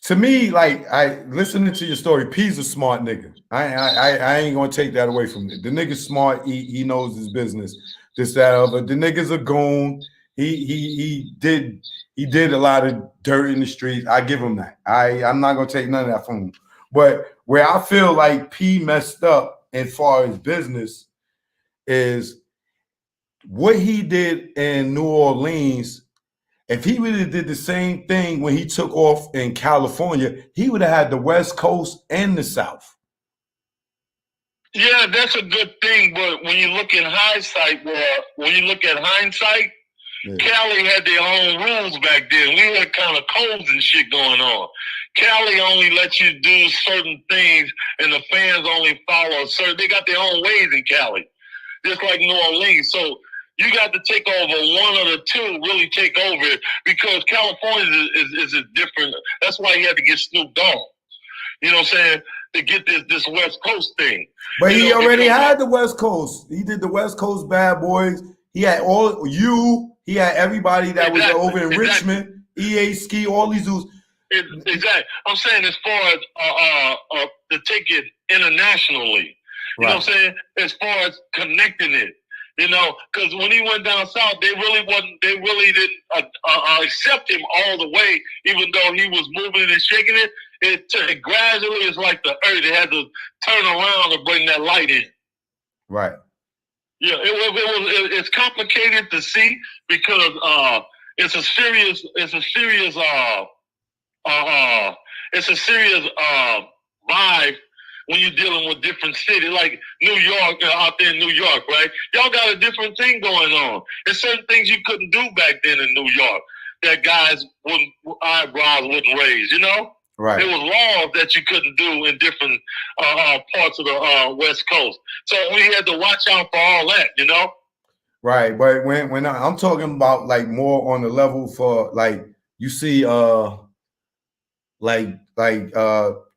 To me, like I listening to your story, P's a smart nigga. I ain't gonna take that away from it. The nigga's smart. He knows his business. This that other. The nigga's a goon. He did a lot of dirt in the streets. I give him that. I'm not gonna take none of that from him. But where I feel like P messed up as far as business is what he did in New Orleans. If he really did the same thing when he took off in California, he would have had the West Coast and the South. Yeah, that's a good thing. But when you look in hindsight, when you look at hindsight, yeah. Cali had their own rules back then. We had kind of codes and shit going on. Cali only lets you do certain things, and the fans only follow certain. They got their own ways in Cali, just like New Orleans. So you got to take over one of the two, really take over it, because California is a different. That's why he had to get Snoop Dogg. You know what I'm saying? To get this West Coast thing. But he already had the West Coast. He did the West Coast Bad Boys. He had all you. He had everybody that was over in Richmond, EA Ski, all these dudes. Exactly. I'm saying as far as to take it internationally. You know what I'm saying? As far as connecting it. You know, because when he went down south, they really didn't accept him all the way, even though he was moving and shaking it. It gradually is like the earth. It had to turn around to bring that light in. Right. Yeah, it's complicated to see because it's a serious vibe when you're dealing with different cities, like New York, out there in New York, right? Y'all got a different thing going on. There's certain things you couldn't do back then in New York that guys eyebrows wouldn't raise, you know? Right. There was laws that you couldn't do in different parts of the West Coast. So we had to watch out for all that, you know? Right, but when I'm talking about like more on the level for like you see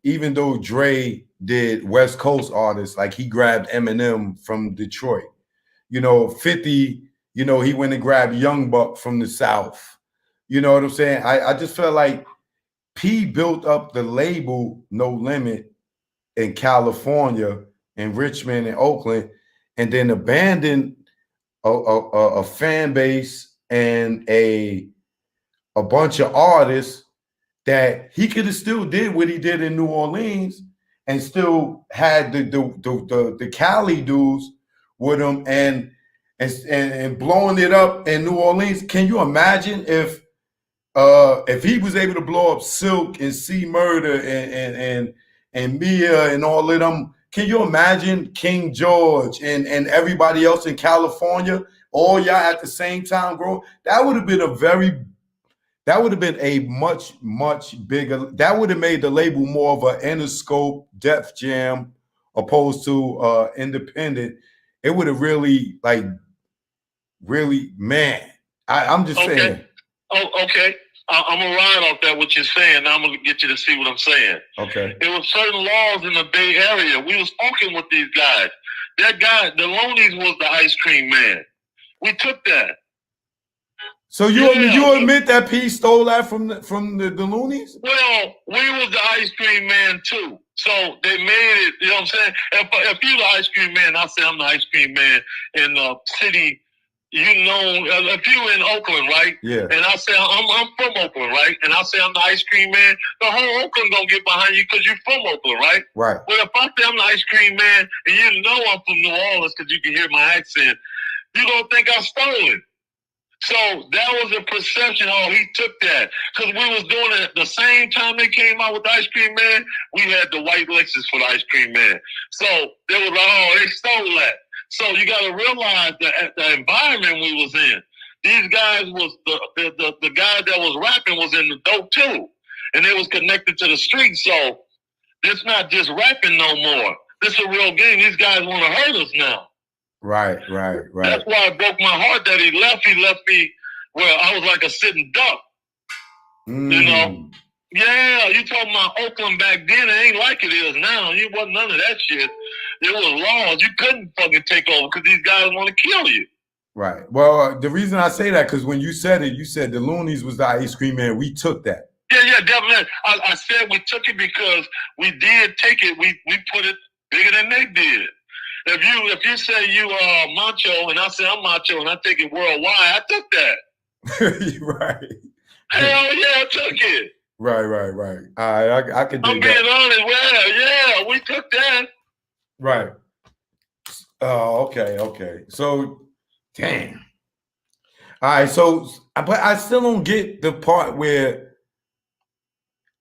even though Dre did West Coast artists, like he grabbed Eminem from Detroit. You know, 50, you know, he went and grabbed Young Buck from the South. You know what I'm saying? I just felt like P built up the label No Limit in California, in Richmond and Oakland, and then abandoned a fan base and a bunch of artists that he could have still did what he did in New Orleans and still had the Cali dudes with him and blowing it up in New Orleans. Can you imagine if he was able to blow up Silk and C Murder and Mia and all of them? Can you imagine King George and everybody else in California, all y'all at the same time growing? That would have been a much bigger, that would have made the label more of an Interscope, Def Jam, opposed to independent. It would have really, man, I'm just saying. Oh, okay. I'm going to ride off that, what you're saying. Now I'm going to get you to see what I'm saying. Okay. There were certain laws in the Bay Area. We was talking with these guys. That guy, the Loonies, was the ice cream man. We took that. So you admit that P stole that from the Loonies? Well, we was the ice cream man too. So they made it, you know what I'm saying? If you're the ice cream man, I say I'm the ice cream man in the city. You know, if you in Oakland, right? Yeah. And I say I'm from Oakland, right? And I say I'm the ice cream man. The whole Oakland gonna get behind you because you're from Oakland, right? Right. Well, if I say I'm the ice cream man, and you know I'm from New Orleans because you can hear my accent, you gonna think I stole it. So that was a perception. Oh, he took that because we was doing it at the same time they came out with the ice cream man. We had the white Lexus for the ice cream man. So they was like, oh, they stole that. So you got to realize that the environment we was in, these guys was the guy that was rapping was in the dope too, and they was connected to the street. So it's not just rapping no more. This is a real game. These guys want to hurt us now. Right. That's why it broke my heart that he left. He left me where I was like a sitting duck. You know? Yeah, you talking about Oakland back then, it ain't like it is now. You wasn't none of that shit. There was laws. You couldn't fucking take over because these guys want to kill you. Right. Well, the reason I say that, because when you said it, you said the Loonies was the ice cream man. We took that. Yeah. yeah, definitely. I said we took it because we did take it. We put it bigger than they did. If you say you macho and I say I'm macho and I take it worldwide, I took that. Right. Hell yeah, I took it. Right. I could dig I'm being honest. Well, yeah, we took that. Right. Oh, okay. So, damn. All right. So, but I still don't get the part where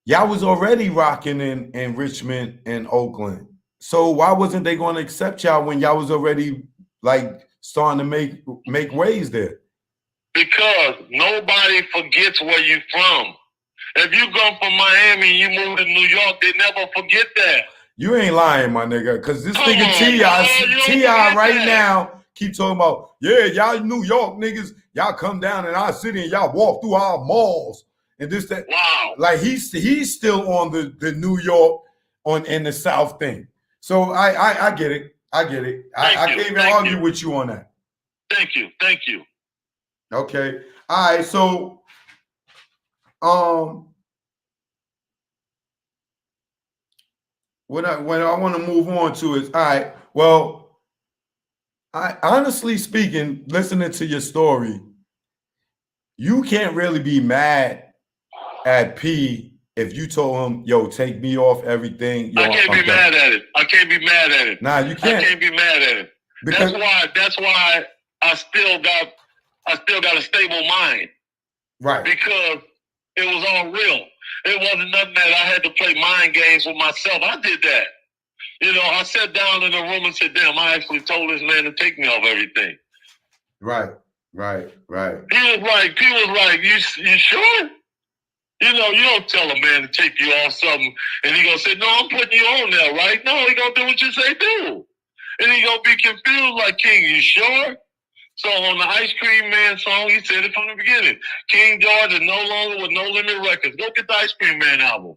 y'all was already rocking in Richmond and Oakland. So why wasn't they going to accept y'all when y'all was already like starting to make waves there? Because nobody forgets where you from. If you go from Miami and you move to New York, they never forget that. You ain't lying, my nigga. Because this nigga T.I. right now keep talking about, yeah, y'all New York niggas, y'all come down in our city and y'all walk through our malls and this, that. Wow. Like he's still on the New York in the South thing. So I get it. I can't even argue with you on that. Thank you. Okay. All right. So what I want to move on to is, all right, well, I honestly speaking, listening to your story, you can't really be mad at P if you told him, yo, take me off everything. Yo, I can't be mad at it. Nah, you can't. I can't be mad at it. Because that's why I still got a stable mind. Right. Because it was all real. It wasn't nothing that I had to play mind games with myself. I did that. You know, I sat down in the room and said, damn, I actually told this man to take me off everything. Right. He was like, you sure? You know, you don't tell a man to take you off something and he gonna say, no, I'm putting you on there, right? No, he gonna do what you say do. And he gonna be confused like, King, you sure? So on the Ice Cream Man song, he said it from the beginning. King George is no longer with No Limit Records. Go get the Ice Cream Man album.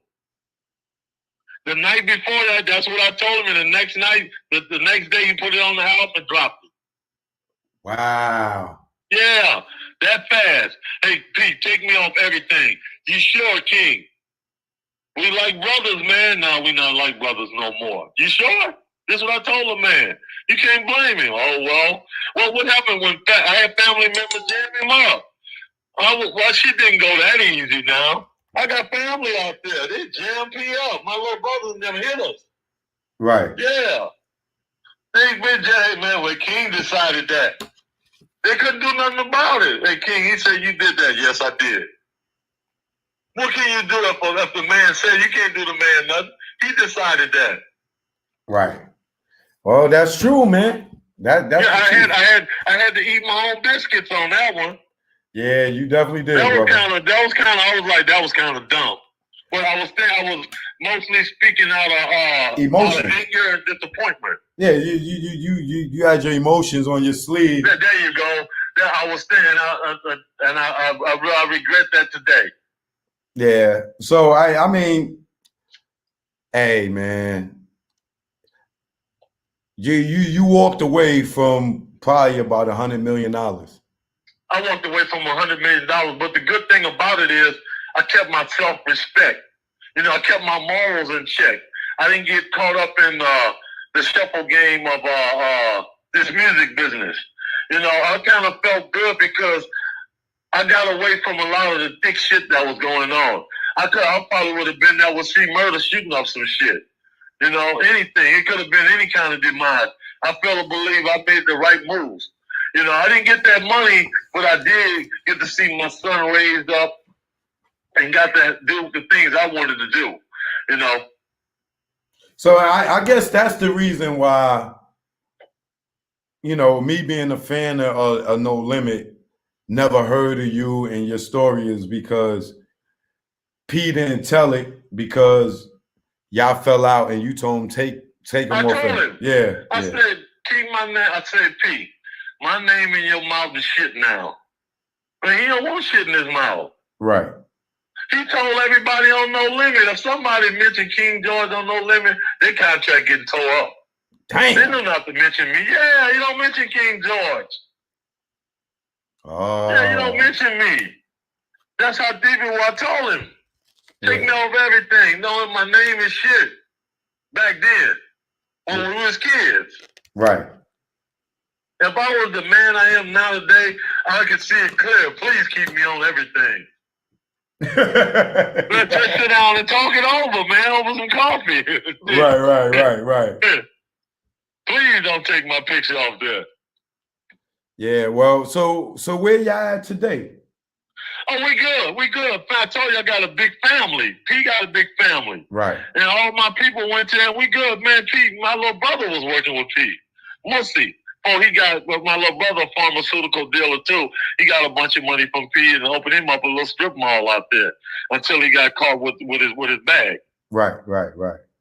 The night before that, that's what I told him. And the next night, the next day, he put it on the album and dropped it. Wow. Yeah, that fast. Hey, Pete, take me off everything. You sure, King? We like brothers, man. No, we not like brothers no more. You sure? This is what I told him, man. You can't blame him. Oh, well, what happened when I had family members jam him up? Well, shit didn't go that easy now. I got family out there. They jammed me up. My little brothers never hit us. Right. Yeah. They been jammed, man. When King decided that, they couldn't do nothing about it. Hey, King, he said, you did that. Yes, I did. What can you do if the man said you can't do the man nothing? He decided that. Right. Well, that's true, man. That's I had to eat my own biscuits on that one. Yeah, you definitely did. I was kind of dumb. But I was mostly speaking out of emotion, anger and disappointment. Yeah, you had your emotions on your sleeve. There you go. I was saying, and I regret that today. Yeah. So I mean, hey man, you walked away from probably about $100 million. I walked away from $100 million, but the good thing about it is I kept my self-respect. You know, I kept my morals in check. I didn't get caught up in the shuffle game of this music business. You know, I kind of felt good because I got away from a lot of the thick shit that was going on. I probably would have been there with C Murder shooting up some shit. You know, anything. It could have been any kind of demise. I feel to believe I made the right moves. You know, I didn't get that money, but I did get to see my son raised up and got to do the things I wanted to do, you know. So I guess that's the reason why, you know, me being a fan of No Limit, never heard of you and your story is because P didn't tell it because y'all fell out and you told him take him off. I told him. Yeah. I said, keep my name. I said, P, my name in your mouth is shit now. But he don't want shit in his mouth. Right. He told everybody on No Limit, if somebody mentioned King George on No Limit, their contract getting tore up. Damn. They knew not to mention me. Yeah, you don't mention King George. Oh. Yeah, you don't mention me. That's how deep it was. I told him. Take me off everything, knowing my name is shit back then when we was kids. Right. If I was the man I am now today, I could see it clear. Please keep me on everything. Let's just sit down and talk it over, man, over some coffee. Right. Please don't take my picture off there. Yeah, well, so where y'all at today? Oh, we good. I told you I got a big family. P got a big family. Right. And all my people went to that. We good, man. P, my little brother was working with P. Musty. Oh, he got, my little brother, a pharmaceutical dealer too. He got a bunch of money from P and opened him up a little strip mall out there until he got caught with his bag. Right.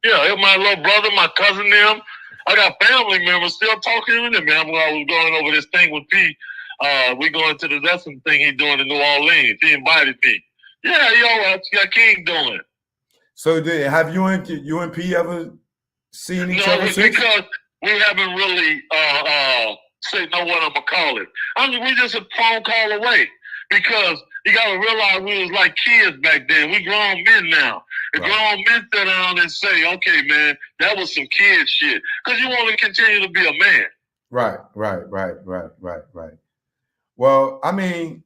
Yeah, my little brother, my cousin, them. I got family members still talking to them. Man, I was going over this thing with P. We going to the wrestling thing he's doing in New Orleans. He invited me. Yeah, yo, got King doing. So have you and P ever seen each other since? Because we haven't really know what I'm gonna call it. We just a phone call away. Because you gotta realize we was like kids back then. We grown men now. The grown men sit down and say, okay, man, that was some kid shit. Because you want to continue to be a man. Right. Well, I mean,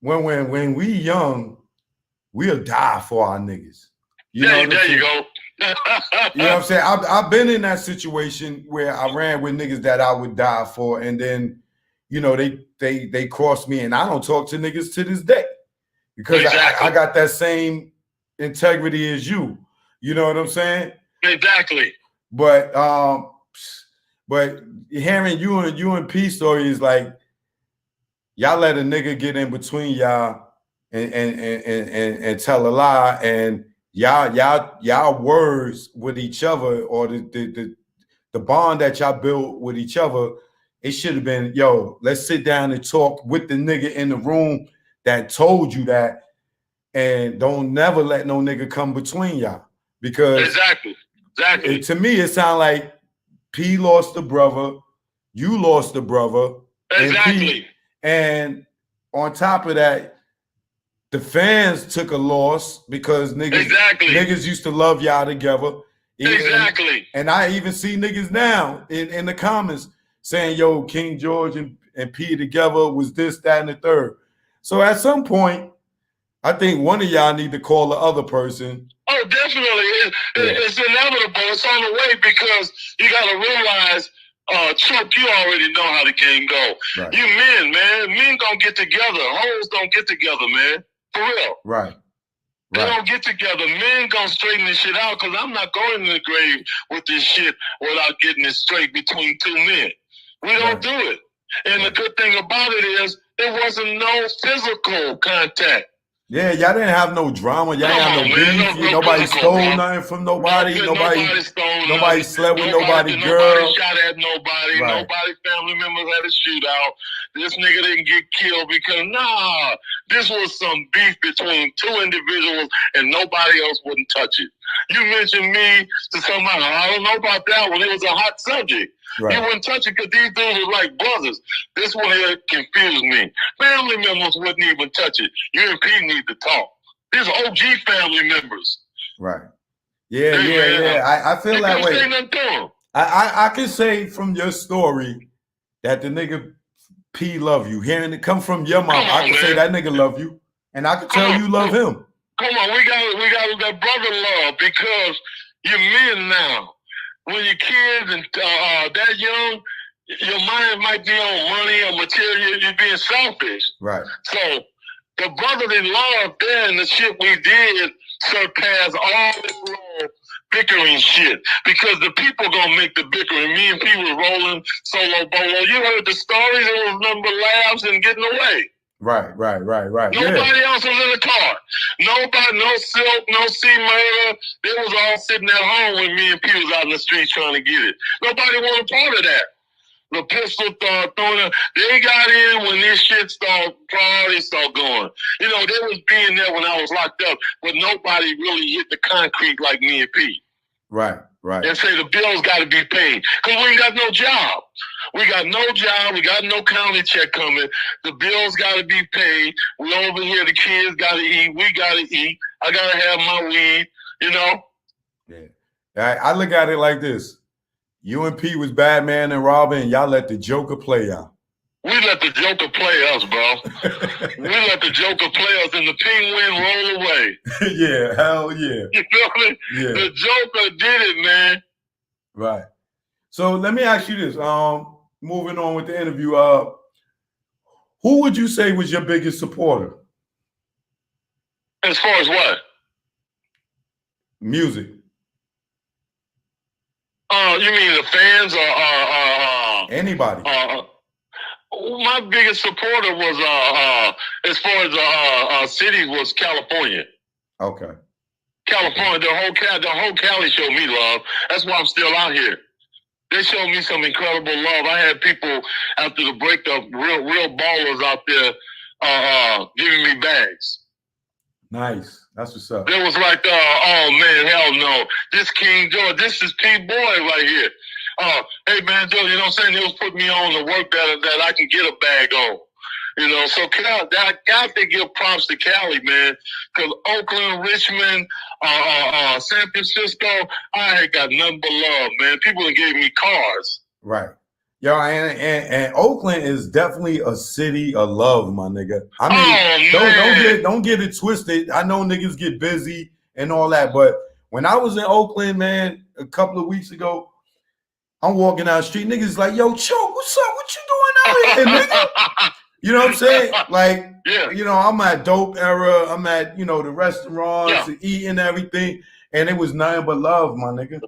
when we young, we'll die for our niggas. There you go. You know what I'm saying? I've been in that situation where I ran with niggas that I would die for, and then, you know, they crossed me, and I don't talk to niggas to this day because I got that same integrity as you. You know what I'm saying? Exactly. But hearing you and P story is like, y'all let a nigga get in between y'all and tell a lie, and y'all words with each other, or the bond that y'all built with each other, it should have been, yo, let's sit down and talk with the nigga in the room that told you that, and don't never let no nigga come between y'all. Because exactly. To me, it sounds like P lost a brother, you lost a brother, exactly. And on top of that, the fans took a loss because niggas used to love y'all together. Exactly. And I even see niggas now in the comments saying, yo, King George and P together was this, that, and the third. So at some point, I think one of y'all need to call the other person. Oh, definitely. It's inevitable. It's on the way, because you got to realize, Chuck, you already know how the game go. Right. You men, man. Men don't get together. Hoes don't get together, man. For real. Right. They don't get together. Men gonna straighten this shit out, because I'm not going to the grave with this shit without getting it straight between two men. We don't do it. And the good thing about it is there wasn't no physical contact. Yeah, y'all didn't have no drama. Y'all didn't have no beef. Nobody stole nothing from nobody. Nobody slept with nobody girl. Nobody shot at nobody. Right. Nobody family members had a shootout. This nigga didn't get killed because, this was some beef between two individuals and nobody else wouldn't touch it. You mentioned me to somebody. I don't know about that one. It was a hot subject. Right. You wouldn't touch it because these dudes were like brothers. This one here confused me. Family members wouldn't even touch it. You and P need to talk. These OG family members. Right. Yeah. I feel that way. Say nothing to them. I can say from your story that the nigga P love you. Hearing it come from your mom, I can say that nigga love you, and I can tell you love him. Come on, we got that brother love, because you're men now. When you're kids and that young, your mind might be on money or material. You're being selfish. Right. So the brotherly love there and the shit we did surpassed all this little bickering shit, because the people gonna make the bickering. Me and P was rolling solo bolo. You heard the stories. It was nothing but laughs and getting away. Right. Nobody else was in the car. Nobody, no Silk, no C-Murder. They was all sitting at home when me and P was out in the streets trying to get it. Nobody wanted part of that. The pistol started throwing it. They got in when this shit priorities started going. You know, they was being there when I was locked up, but nobody really hit the concrete like me and P. Right. And say the bills got to be paid, because we ain't got no job. We got no job. We got no county check coming. The bills got to be paid. We over here, the kids got to eat. We got to eat. I gotta have my weed, you know. Yeah, I look at it like this: you and P was Batman and Robin, and y'all let the Joker play y'all. We let the Joker play us, bro. We let the Joker play us, and the penguin roll away. Yeah, hell yeah. You feel me? Yeah. The Joker did it, man. Right. So let me ask you this. Moving on with the interview, who would you say was your biggest supporter? As far as what? Music. You mean the fans or anybody? My biggest supporter was as far as cities was California. Okay. California, the whole Cali showed me love. That's why I'm still out here. They showed me some incredible love. I had people after the breakup, real ballers out there giving me bags. Nice. That's what's up. It was like, oh man, hell no. This King George, this is P Boy right here. Hey man, Joe, you know what I'm saying? He was putting me on the work that I can get a bag on. You know, so I got to give props to Cali, man. Because Oakland, Richmond, San Francisco, I ain't got nothing but love, man. People gave me cars. Right. Yo, and Oakland is definitely a city of love, my nigga. I mean, don't get it twisted. I know niggas get busy and all that, but when I was in Oakland, man, a couple of weeks ago, I'm walking down the street, niggas like, yo, Choke, what's up? What you doing out here, nigga? You know what I'm saying? Like, yeah. You know, I'm at Dope Era. I'm at, you know, the restaurants, eating everything, and it was nothing but love, my nigga.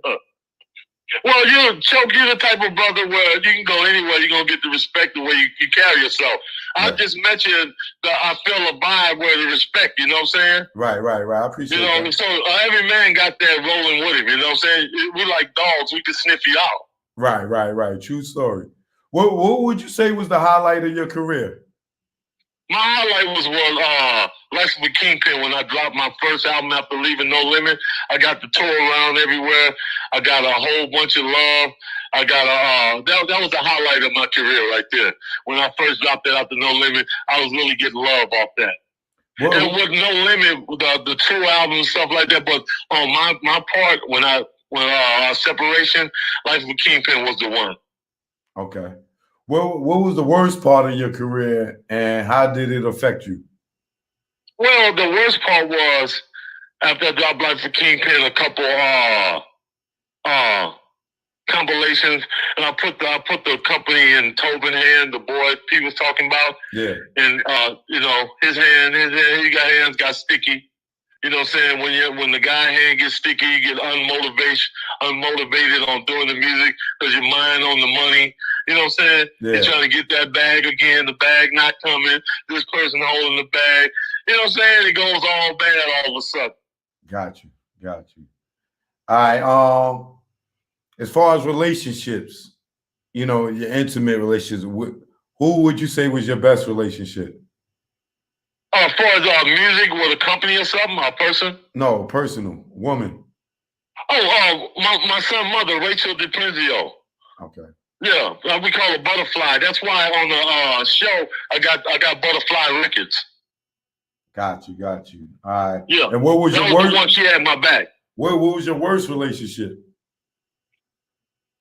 Well, you're the type of brother where you can go anywhere, you're going to get the respect the way you carry yourself. Yeah. I just mentioned that I feel a vibe where the respect, you know what I'm saying? Right. I appreciate that. You know, so every man got that rolling with him, you know what I'm saying? We like dogs, we can sniff you out. Right. True story. What would you say was the highlight of your career? My highlight was Life of a Kingpin when I dropped my first album after leaving No Limit. I got to tour around everywhere. I got a whole bunch of love. I got that was the highlight of my career right there. When I first dropped that after No Limit, I was really getting love off that. Well, it was No Limit, the Tru album and stuff like that. But on my part, when Separation, Life of a Kingpin was the one. Okay. What was the worst part of your career, and how did it affect you? Well, the worst part was after I dropped Life of Kingpin, a couple compilations, and I put the company in Tobin's hand, the boy he was talking about. Yeah. And you know, his hand, he got hands got sticky. You know what I'm saying? When the guy hand gets sticky, you get unmotivated on doing the music because your mind on the money. You know what I'm saying? Yeah. You're trying to get that bag again, the bag not coming, this person holding the bag. You know what I'm saying? It goes all bad all of a sudden. Got you. All right. As far as relationships, you know, your intimate relationships, who would you say was your best relationship? As far as music with a company or something, a person? No, personal, woman. My son's mother, Rachel DiPrenzio. Okay. Yeah, we call her Butterfly. That's why on the show I got Butterfly Records. Got you. All right. Yeah. And what was your worst? The one she had my back. What was your worst relationship?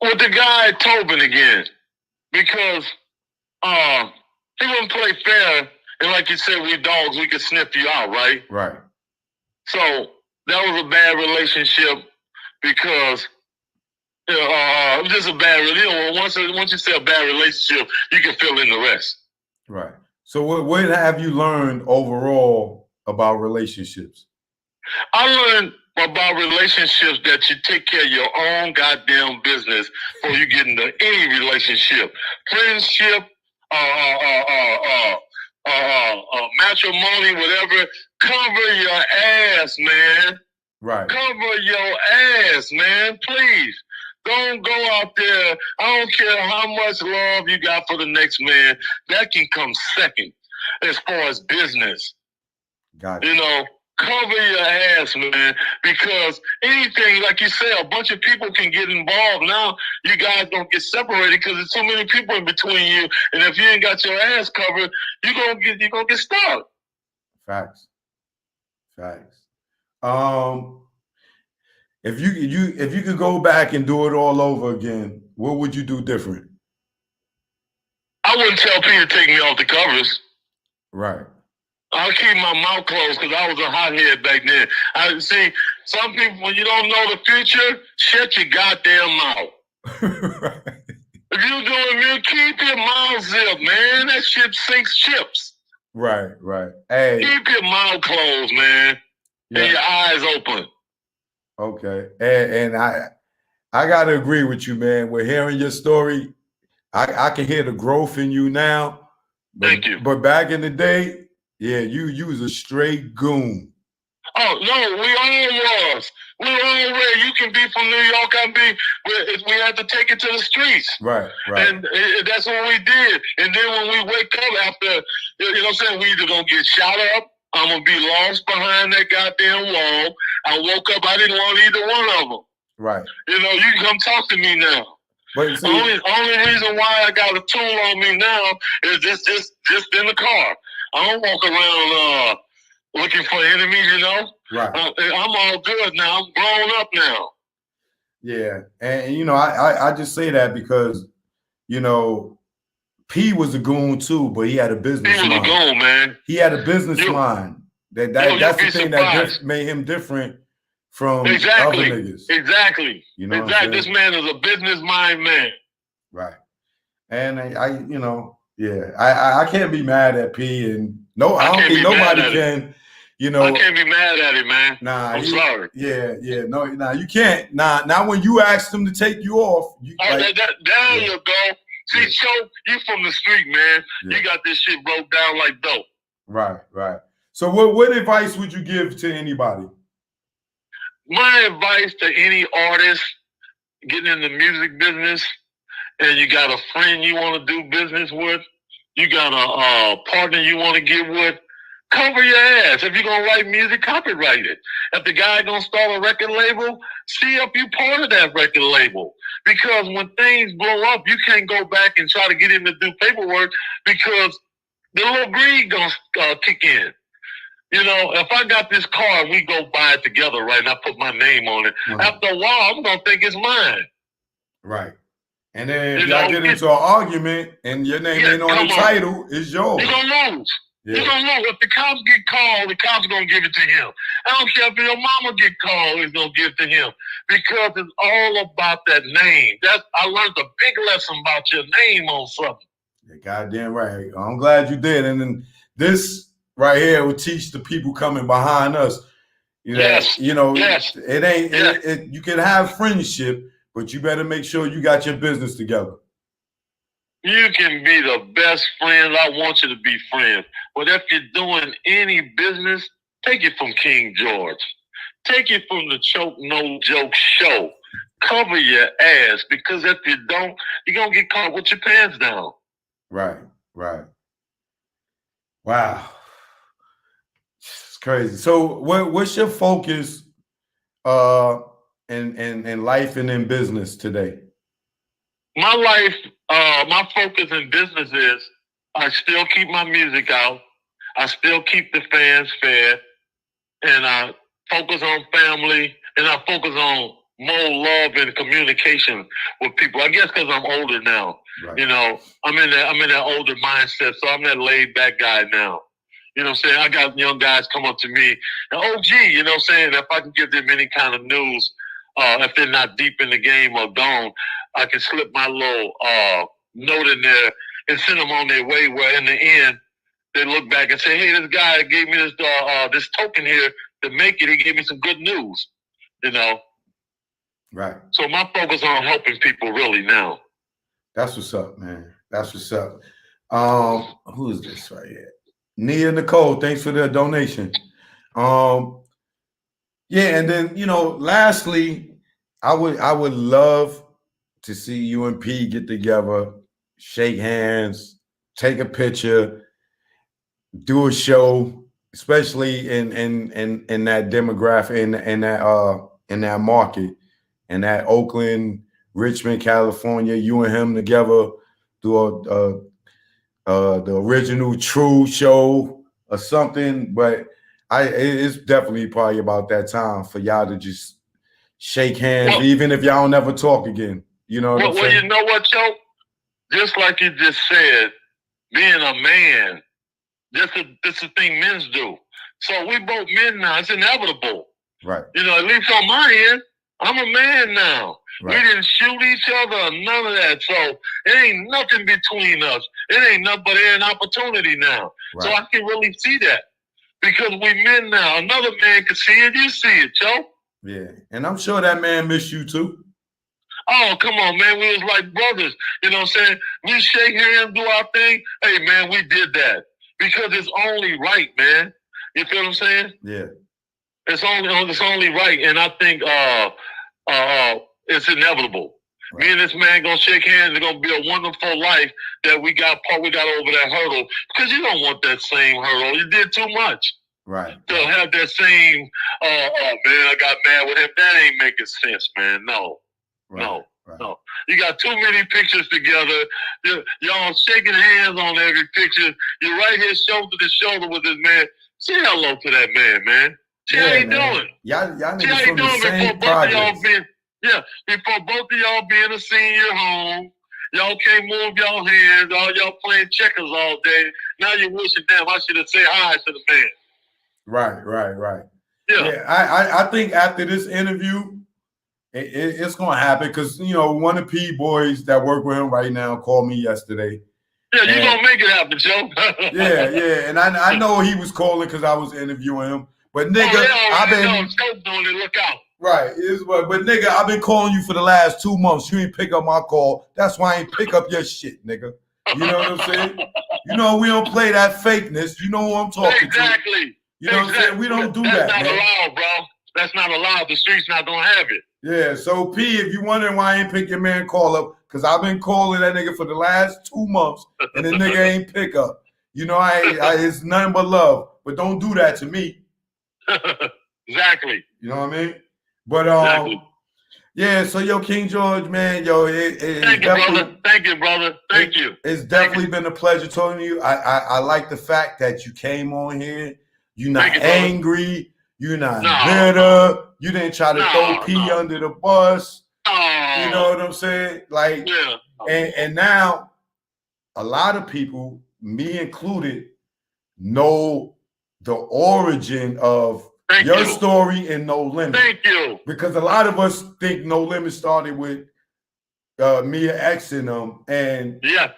With the guy at Tobin again, because he wouldn't play fair, and like you said, we dogs, we could sniff you out, right? Right. So that was a bad relationship because it was just a bad relationship. Once you say a bad relationship, you can fill in the rest. Right. So what have you learned overall about relationships? I learned about relationships that you take care of your own goddamn business before you get into any relationship. Friendship, matrimony, whatever. Cover your ass, man. Right. Cover your ass, man. Please. Don't go out there. I don't care how much love you got for the next man. That can come second as far as business. Got you. You know, cover your ass, man, because anything, like you said, a bunch of people can get involved. Now you guys don't get separated because there's too many people in between you, and if you ain't got your ass covered, you're gonna get stuck. Facts. If you could go back and do it all over again, what would you do different? I wouldn't tell P to take me off the covers. Right. I'll keep my mouth closed because I was a hothead back then. I see some people, when you don't know the future, shut your goddamn mouth. Right. If you're doing me, keep your mouth zipped, man. That shit sinks chips. Right, right. Hey, keep your mouth closed, man, and your eyes open. Okay, and I gotta agree with you, man. We're hearing your story. I can hear the growth in you now. Thank you. But back in the day, yeah, you was a straight goon. Oh no, we all was. We all were. You can be from New York. We had to take it to the streets. Right, right. And that's what we did. And then when we wake up after, you know what I'm saying, we either gonna get shot up, I'm gonna be lost behind that goddamn wall. I woke up, I didn't want either one of them. Right. You know, you can come talk to me now. But see, only reason why I got a tool on me now is just in the car. I don't walk around looking for enemies, you know. Right. I'm all good now. I'm grown up now. Yeah, and you know, I just say that because, you know, P was a goon too, but he had a business mind. He was a goon, man. He had a business mind. That's the thing that made him different from other niggas. Exactly. You know, this man is a business mind man. Right. And I you know, yeah, I can't be mad at P, and no, I don't think nobody can. You know, I can't be mad at it, man. Nah, I'm sorry. Yeah, no, you can't. Now when you asked him to take you off, there you go. See, Choke, you from the street, man. Yeah. You got this shit broke down like dope. Right, right. So what advice would you give to anybody? My advice to any artist getting in the music business, and you got a friend you want to do business with, you got a partner you want to get with, cover your ass. If you're going to write music, copyright it. If the guy going to start a record label, see if you part of that record label. Because when things blow up, you can't go back and try to get him to do paperwork because the little greed going to kick in. You know, if I got this car and we go buy it together, right, and I put my name on it, after a while, I'm going to think it's mine. Right. And then if y'all get into an argument and your name ain't on the title, it's yours. You're going to lose. Yeah. You don't know. If the cops get called, the cops are going to give it to him. I don't care if your mama get called, it's going to give it to him. Because it's all about that name. I learned a big lesson about your name on something. You're goddamn right. I'm glad you did. And then this right here will teach the people coming behind us. You know, it ain't, you can have friendship, but you better make sure you got your business together. You can be the best friend. I want you to be friends. But if you're doing any business, take it from King George. Take it from the Choke No Joke show. Cover your ass, because if you don't, you're going to get caught with your pants down. Right, right. Wow. It's crazy. So what's your focus in life and in business today? My life, my focus in business is I still keep my music out. I still keep the fans fed. And I focus on family. And I focus on more love and communication with people. I guess because I'm older now. Right. You know, I'm in that older mindset. So I'm that laid back guy now. You know what I'm saying? I got young guys come up to me. And, oh, gee, you know what I'm saying? If I can give them any kind of news, if they're not deep in the game or gone, I can slip my little note in there and send them on their way, where in the end, they look back and say, hey, this guy gave me this token here to make it. He gave me some good news, you know? Right. So my focus on helping people really now. That's what's up, man. That's what's up. Who is this right here? Nia Nicole, thanks for the donation. Yeah, and then, you know, lastly, I would love to see you and P get together, shake hands, take a picture, do a show, especially in that demographic, in that market, in that Oakland, Richmond, California. You and him together do the original Tru show or something. But It's definitely probably about that time for y'all to just shake hands, even if y'all don't never talk again. You know what I'm saying? Well, you know what, Joe? Just like you just said, being a man, this is the thing men do. So we both men now. It's inevitable. Right. You know, at least on my end, I'm a man now. Right. We didn't shoot each other, none of that. So it ain't nothing between us. It ain't nothing but an opportunity now. Right. So I can really see that because we men now. Another man can see it. You see it, Joe. Yeah, and I'm sure that man missed you too. Oh, come on, man. We was like brothers. You know what I'm saying? We shake hands, do our thing. Hey, man, we did that because it's only right, man. You feel what I'm saying? Yeah. It's only right, and I think it's inevitable. Right. Me and this man gonna shake hands. It's gonna be a wonderful life that we got over that hurdle because you don't want that same hurdle. You did too much. Right. To have that same, oh man, I got mad with him. That ain't making sense, man. No. Right. No. Right. No. You got too many pictures together. Y'all shaking hands on every picture. You're right here shoulder to shoulder with this man. Say hello to that man. See how he doing. Y'all niggas from the same projects. Before both of y'all be in a senior home. Y'all can't move y'all hands. All y'all playing checkers all day. Now you're wishing, damn, I should have said hi to the man. Right. Yeah. I think after this interview, it's going to happen because, you know, one of the P boys that work with him right now called me yesterday. Yeah, you're going to make it happen, Joe. yeah. And I know he was calling because I was interviewing him. But, nigga, I've been... doing it, look out. Right. But, nigga, I've been calling you for the last 2 months. You ain't pick up my call. That's why I ain't pick up your shit, nigga. You know what I'm saying? You know, we don't play that fakeness. You know who I'm talking to. Exactly. You know what I'm saying? We don't do that, man. That's not allowed, bro. That's not allowed. The streets not going to have it. Yeah, so P, if you wondering why I ain't pick your man call up, because I've been calling that nigga for the last 2 months, and the nigga ain't pick up. You know, it's nothing but love, but don't do that to me. Exactly. You know what I mean? But exactly. Yeah. So yo, King George, man, yo, thank you, brother. Thank you, brother. Thank you. It's definitely been a pleasure talking to you. I like the fact that you came on here. You're not angry. You're not bitter. You didn't try to throw P under the bus. You know what I'm saying? Like, yeah. And now a lot of people, me included, know the origin of your story in No Limit. Thank you. Because a lot of us think No Limit started with Mia X and them. And yeah.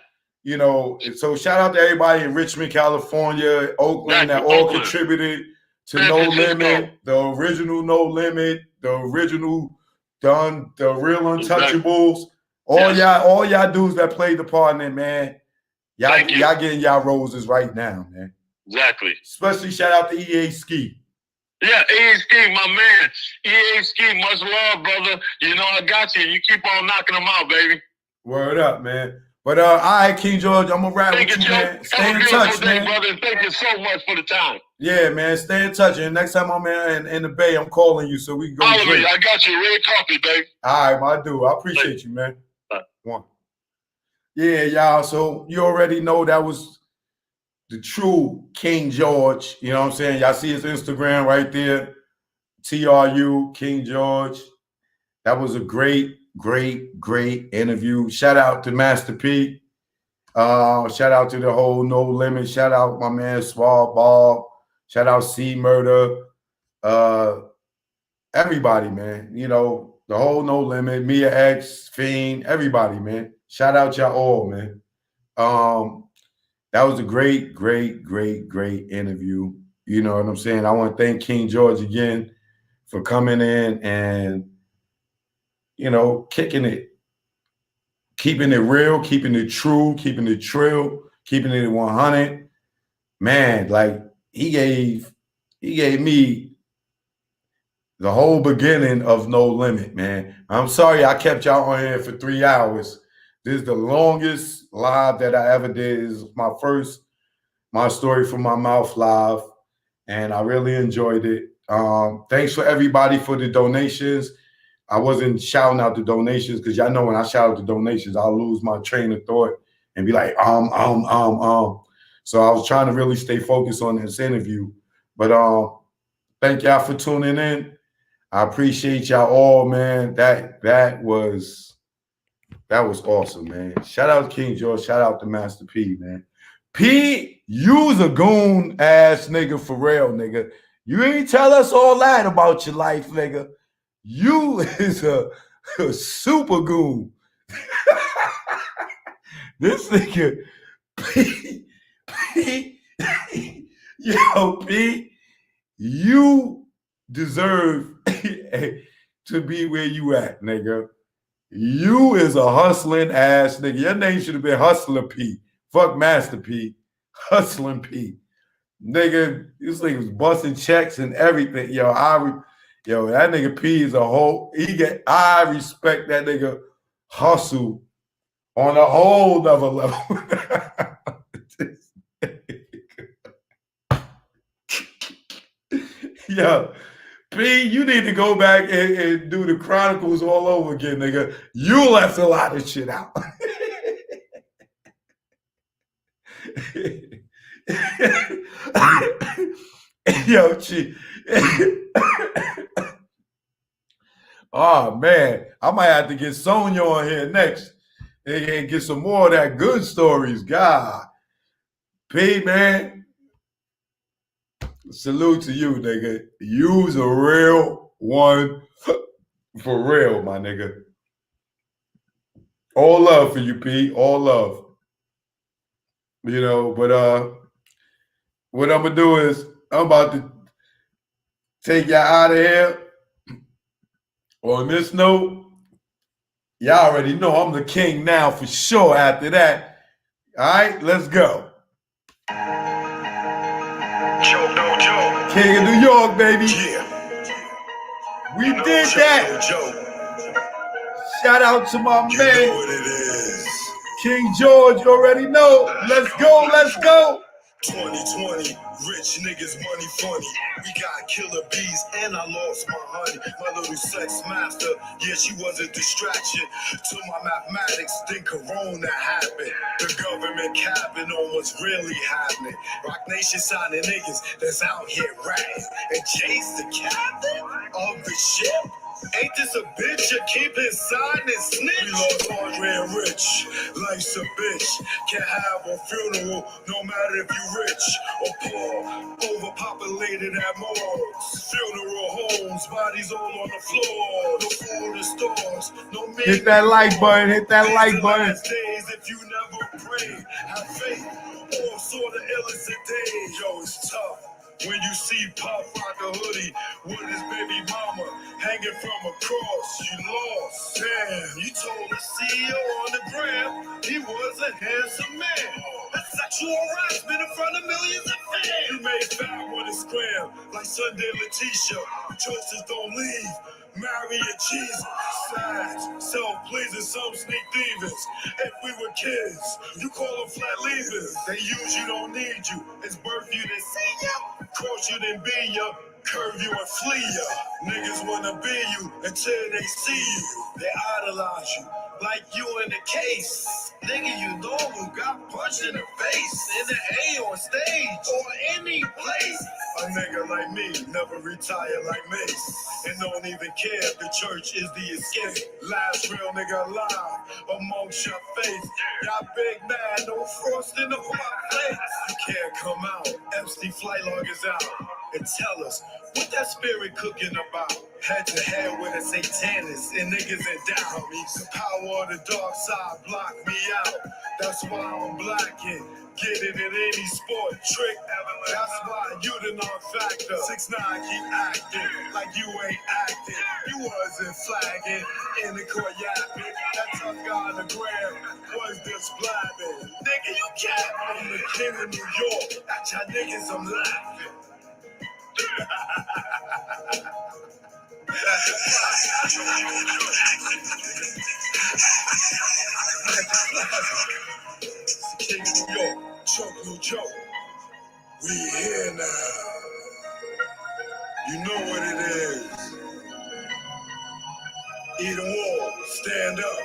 You know, so shout out to everybody in Richmond, California, Oakland, that all contributed to No Limit, the original No Limit, the original done, the real Untouchables. All y'all dudes that played the part in it, man. Y'all getting y'all roses right now, man. Exactly. Especially shout out to EA Ski. Yeah, EA Ski, my man. EA Ski, much love, brother. You know I got you. You keep on knocking them out, baby. Word up, man. But all right, King George, I'm gonna wrap with you, man. Stay in touch, man. Brother. Thank you so much for the time. Yeah, man. Stay in touch. And next time I'm in the Bay, I'm calling you so we can go. Hallelujah. I got you. Red coffee, babe. All right, my dude. I appreciate you, man. One. Yeah, y'all. So you already know that was the true King George. You know what I'm saying? Y'all see his Instagram right there. TRU King George. That was a great interview. Shout out to Master P. Shout out to the whole No Limit. Shout out my man Swab Bob. Shout out C Murder. Everybody, man. You know, the whole No Limit, Mia X, Fiend, everybody, man. Shout out y'all all, man. That was a great interview. You know what I'm saying? I want to thank King George again for coming in and, you know, kicking it, keeping it real, keeping it true, keeping it trill, keeping it 100. Man, like he gave me the whole beginning of No Limit, man. I'm sorry I kept y'all on here for 3 hours. This is the longest live that I ever did. This is my story from my mouth live, and I really enjoyed it. Thanks for everybody for the donations. I wasn't shouting out the donations because y'all know when I shout out the donations, I'll lose my train of thought and be like, So I was trying to really stay focused on this interview. But Thank y'all for tuning in. I appreciate y'all all, man. That was awesome, man. Shout out to King George. Shout out to Master P, man. P, you's a goon ass nigga for real, nigga. You ain't tell us all that about your life, nigga. You is a super goon. This nigga, P, yo, P, you deserve to be where you at, nigga. You is a hustling ass nigga. Your name should have been Hustler P. Fuck Master P. Hustling P. Nigga, this nigga was busting checks and everything. Yo, that nigga P is a whole. I respect that nigga hustle on a whole nother level. Yo, P, you need to go back and do the Chronicles all over again, nigga. You left a lot of shit out. Yo, Chi. Oh, man. I might have to get Sonya on here next and get some more of that good stories. God. P, man. Salute to you, nigga. You's a real one. For real, my nigga. All love for you, P. All love. You know, but what I'm gonna do is I'm about to take y'all out of here. On this note, y'all already know I'm the king now for sure after that. All right, let's go. Joe, no Joe. King of New York, baby. Yeah. We did that. Shout out to my You man, know what it is. King George. You already know. Let's go. Let's go. 2020, rich niggas, money funny. We got killer bees and I lost my honey. My little sex master, yeah, she was a distraction to my mathematics. Then Corona happened. The government capping on what's really happening. Rock Nation signing niggas that's out here ratting. And Jay's the captain of the ship. Ain't this a bitch you keep inside and snitch? We lost Andre and Rich. Life's a bitch. Can't have a funeral no matter if you rich or poor. Overpopulated at morgues. Funeral homes, bodies all on the floor. No food in stores. No meat. Hit that like button. Hit that like button. Days if you never pray, have faith. All sort of illicit days. Yo, it's tough. When you see Puff rock a hoodie with his baby mama hanging from a cross, you lost. Damn, you told the CEO on the gram he was a handsome man. That's sexual harassment in front of millions of fans. You made fat on his gram like Sunday Letitia. Choices don't leave. Marry a Jesus. Sad, self-pleasing, some sneak thievers. If we were kids, you call them flat leavers. They use you, don't need you. It's birth you, then see you. Cross you, then be you. Curve you and flee you. Niggas wanna be you until they see you. They idolize you like you in the case. Nigga, you know who got punched in the face, in the A on stage, or any place. A nigga like me never retire like Mace, and don't even care if the church is the escape. Last real nigga alive amongst your faith. Y'all big man, no frost in the hot place. You can't come out. Epstein flight log is out. And tell us what that spirit cooking about. Head to head with a satanist and niggas in doubt. The power of the dark side block me out. That's why I'm black and get it in any sport trick. That's why you the non-factor. 6ix9ine keep acting like you ain't acting. You wasn't flagging in the court yapping. That tough guy on the gram was just blabbing. Nigga, you can't. I'm the king of New York. At y'all niggas, I'm laughing. King of New York, choke no joke. We here now. You know what it is. Eat 'em all, stand up.